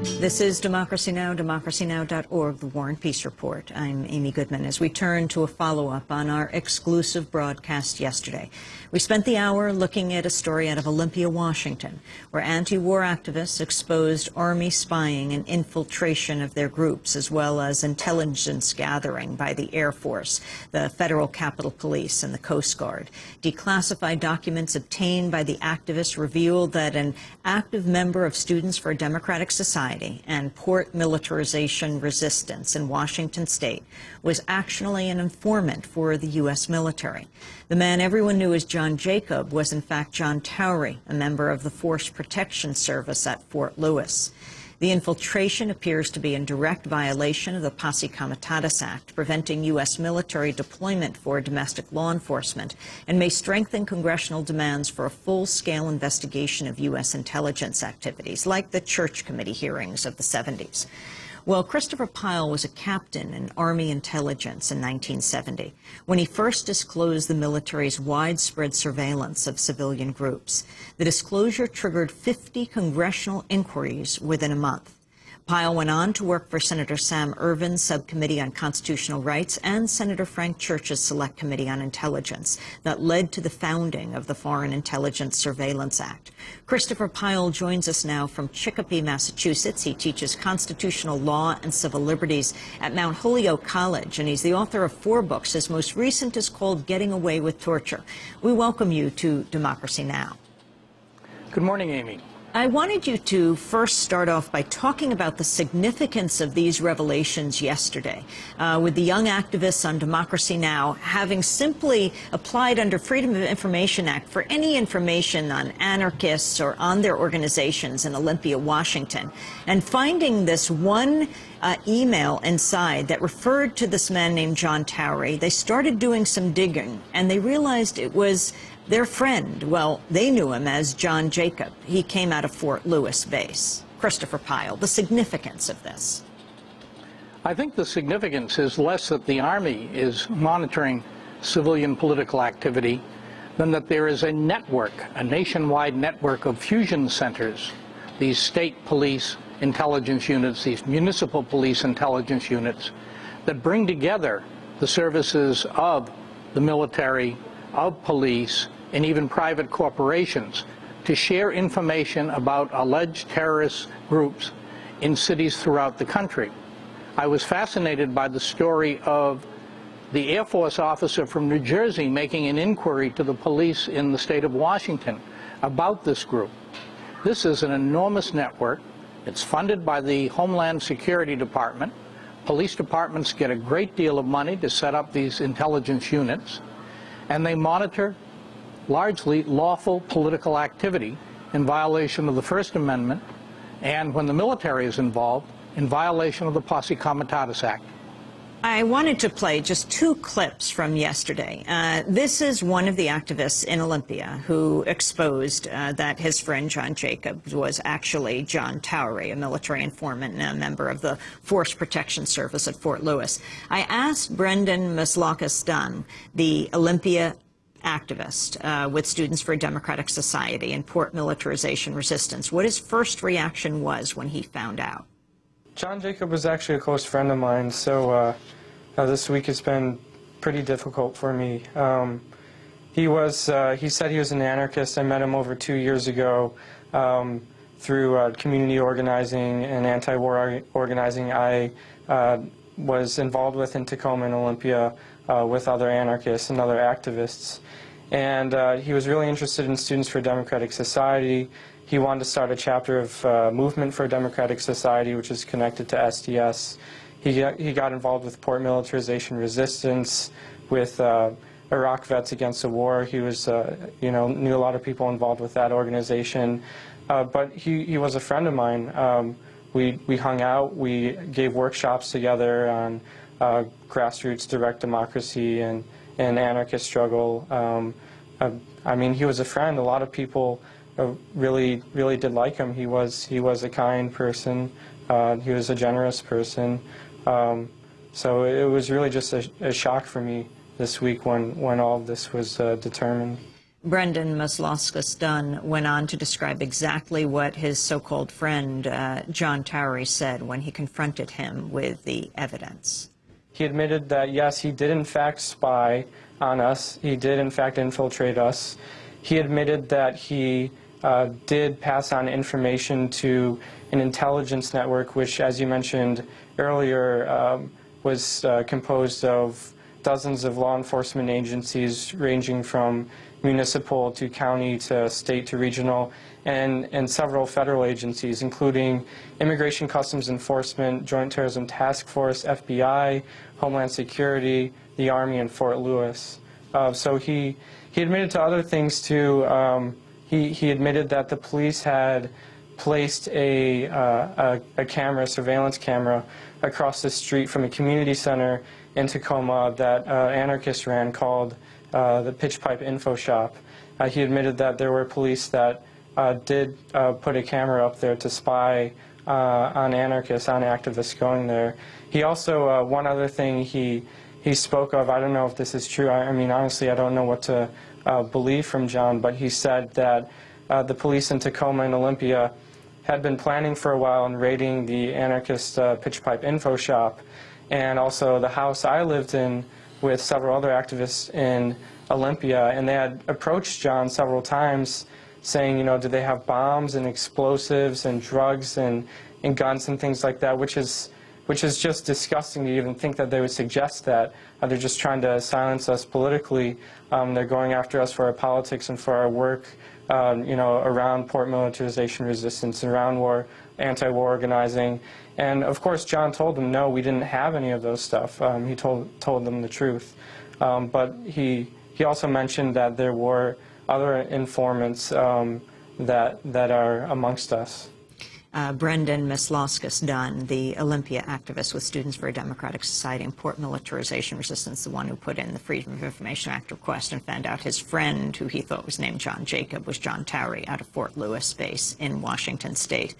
This is Democracy Now!, democracynow.org, the War and Peace Report. I'm Amy Goodman. As we turn to a follow-up on our exclusive broadcast yesterday, we spent the hour looking at a story out of Olympia, Washington, where anti-war activists exposed Army spying and infiltration of their groups, as well as intelligence gathering by the Air Force, the Federal Capitol Police, and the Coast Guard. Declassified documents obtained by the activists revealed that an active member of Students for a Democratic Society and Port Militarization Resistance in Washington State was actually an informant for the U.S. military. The man everyone knew as John Jacob was in fact John Towery, a member of the Force Protection Service at Fort Lewis. The infiltration appears to be in direct violation of the Posse Comitatus Act, preventing U.S. military deployment for domestic law enforcement, and may strengthen congressional demands for a full-scale investigation of U.S. intelligence activities, like the Church Committee hearings of the 70s. Well, Christopher Pyle was a captain in Army intelligence in 1970, when he first disclosed the military's widespread surveillance of civilian groups. The disclosure triggered 50 congressional inquiries within a month. Pyle went on to work for Senator Sam Ervin's Subcommittee on Constitutional Rights and Senator Frank Church's Select Committee on Intelligence that led to the founding of the Foreign Intelligence Surveillance Act. Christopher Pyle joins us now from Chicopee, Massachusetts. He teaches constitutional law and civil liberties at Mount Holyoke College, and he's the author of 4 books. His most recent is called Getting Away with Torture. We welcome you to Democracy Now! Good morning, Amy. I wanted you to first start off by talking about the significance of these revelations yesterday, with the young activists on Democracy Now! Having simply applied under Freedom of Information Act for any information on anarchists or on their organizations in Olympia, Washington, and finding this one email inside that referred to this man named John Towery. They started doing some digging, and they realized it was their friend. Well, they knew him as John Jacob. He came out of Fort Lewis base. Christopher Pyle, the significance of this. I think the significance is less that the Army is monitoring civilian political activity than that there is a network, a nationwide network of fusion centers, these state police intelligence units, these municipal police intelligence units, that bring together the services of the military, of police, and even private corporations to share information about alleged terrorist groups in cities throughout the country. I was fascinated by the story of the Air Force officer from New Jersey making an inquiry to the police in the state of Washington about this group. This is an enormous network. It's funded by the Homeland Security Department. Police departments get a great deal of money to set up these intelligence units, and they monitor largely lawful political activity in violation of the First Amendment, and when the military is involved, in violation of the Posse Comitatus Act. I wanted to play just 2 clips from yesterday. This is one of the activists in Olympia who exposed that his friend John Jacob was actually John Towery, a military informant and a member of the Force Protection Service at Fort Lewis. I asked Brendan Maslakis-Dunn, the Olympia activist with Students for a Democratic Society and Port Militarization Resistance, what his first reaction was when he found out. John Jacob was actually a close friend of mine, so this week has been pretty difficult for me. He said he was an anarchist. I met him over 2 years ago through community organizing and anti-war organizing I was involved with in Tacoma and Olympia with other anarchists and other activists. And he was really interested in Students for a Democratic Society. He wanted to start a chapter of Movement for a Democratic Society, which is connected to SDS. He got involved with Port Militarization Resistance, with Iraq Vets Against the War. He was, knew a lot of people involved with that organization. But he was a friend of mine. We hung out. We gave workshops together on grassroots direct democracy and anarchist struggle. I mean, he was a friend. A lot of people really did like him. He was a kind person. He was a generous person. So it was really just a shock for me this week when all of this was determined. Brendan Maslowskis-Dunn went on to describe exactly what his so-called friend John Towery said when he confronted him with the evidence. He admitted that, yes, he did in fact spy on us. He did in fact infiltrate us. He admitted that he did pass on information to an intelligence network, which, as you mentioned earlier, was composed of dozens of law enforcement agencies ranging from municipal to county to state to regional, and several federal agencies, including Immigration Customs Enforcement, Joint Terrorism Task Force, FBI, Homeland Security, the Army, and Fort Lewis. So he admitted to other things too. He admitted that the police had placed a camera, a surveillance camera, across the street from a community center in Tacoma that anarchists ran called the Pitch Pipe Info Shop. He admitted that there were police that did put a camera up there to spy on anarchists, on activists going there. He also, one other thing he spoke of, I don't know if this is true, I mean, honestly, I don't know what to believe from John, but he said that the police in Tacoma and Olympia had been planning for a while on raiding the anarchist Pitch Pipe Info Shop, and also the house I lived in with several other activists in Olympia, and they had approached John several times saying, you know, do they have bombs and explosives and drugs and guns and things like that, which is just disgusting to even think that they would suggest that. They're just trying to silence us politically. They're going after us for our politics and for our work, you know, around port militarization resistance, around war, anti-war organizing. And of course, John told them, no, we didn't have any of those stuff. He told them the truth. But he also mentioned that there were other informants that are amongst us. Brendan Maslowskis-Dunn, the Olympia activist with Students for a Democratic Society and Port Militarization Resistance, the one who put in the Freedom of Information Act request and found out his friend, who he thought was named John Jacob, was John Towery out of Fort Lewis base in Washington State.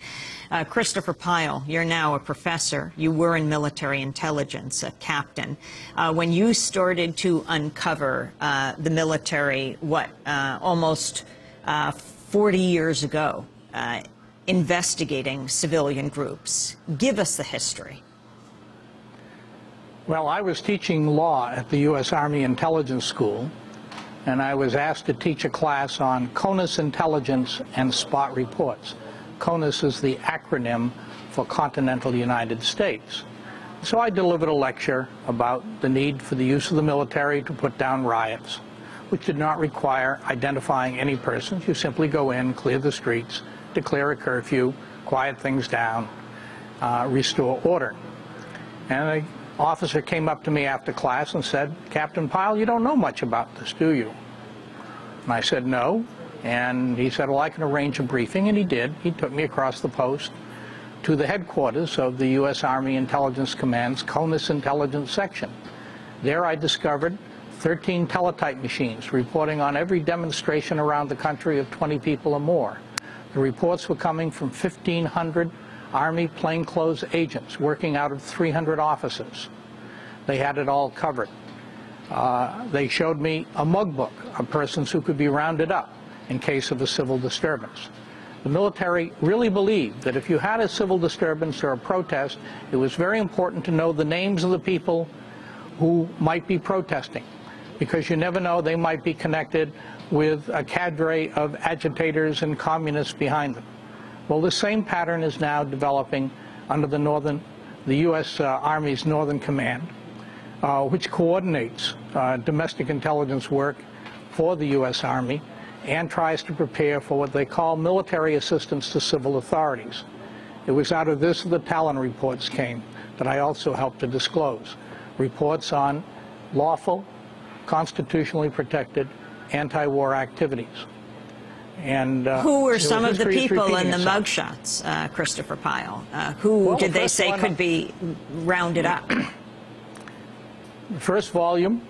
Christopher Pyle, you're now a professor. You were in military intelligence, a captain. When you started to uncover the military, almost 40 years ago, investigating civilian groups. Give us the history. Well, I was teaching law at the U.S. Army Intelligence School, and I was asked to teach a class on CONUS intelligence and spot reports. CONUS is the acronym for Continental United States. So I delivered a lecture about the need for the use of the military to put down riots, which did not require identifying any persons. You simply go in, clear the streets, declare a curfew, quiet things down, restore order. And an officer came up to me after class and said, Captain Pyle, you don't know much about this, do you? And I said, no. And he said, well, I can arrange a briefing, and he did. He took me across the post to the headquarters of the U.S. Army Intelligence Command's CONUS Intelligence Section. There I discovered 13 teletype machines reporting on every demonstration around the country of 20 people or more. The reports were coming from 1,500 Army plainclothes agents working out of 300 offices. They had it all covered. They showed me a mug book of persons who could be rounded up in case of a civil disturbance. The military really believed that if you had a civil disturbance or a protest, it was very important to know the names of the people who might be protesting, because you never know, they might be connected with a cadre of agitators and communists behind them. Well, the same pattern is now developing under the U.S. Army's Northern Command, which coordinates domestic intelligence work for the U.S. Army and tries to prepare for what they call military assistance to civil authorities. It was out of this the Talon reports came that I also helped to disclose. Reports on lawful, constitutionally protected anti-war activities. And who were some of the people in the mugshots, Christopher Pyle? Who did they say could be rounded up? The first volume,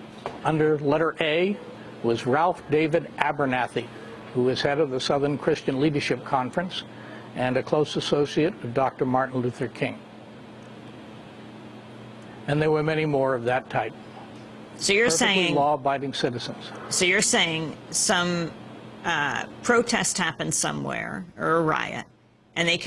under letter A, was Ralph David Abernathy, who was head of the Southern Christian Leadership Conference and a close associate of Dr. Martin Luther King. And there were many more of that type. So you're saying law-abiding citizens. So you're saying some protest happens somewhere or a riot, and they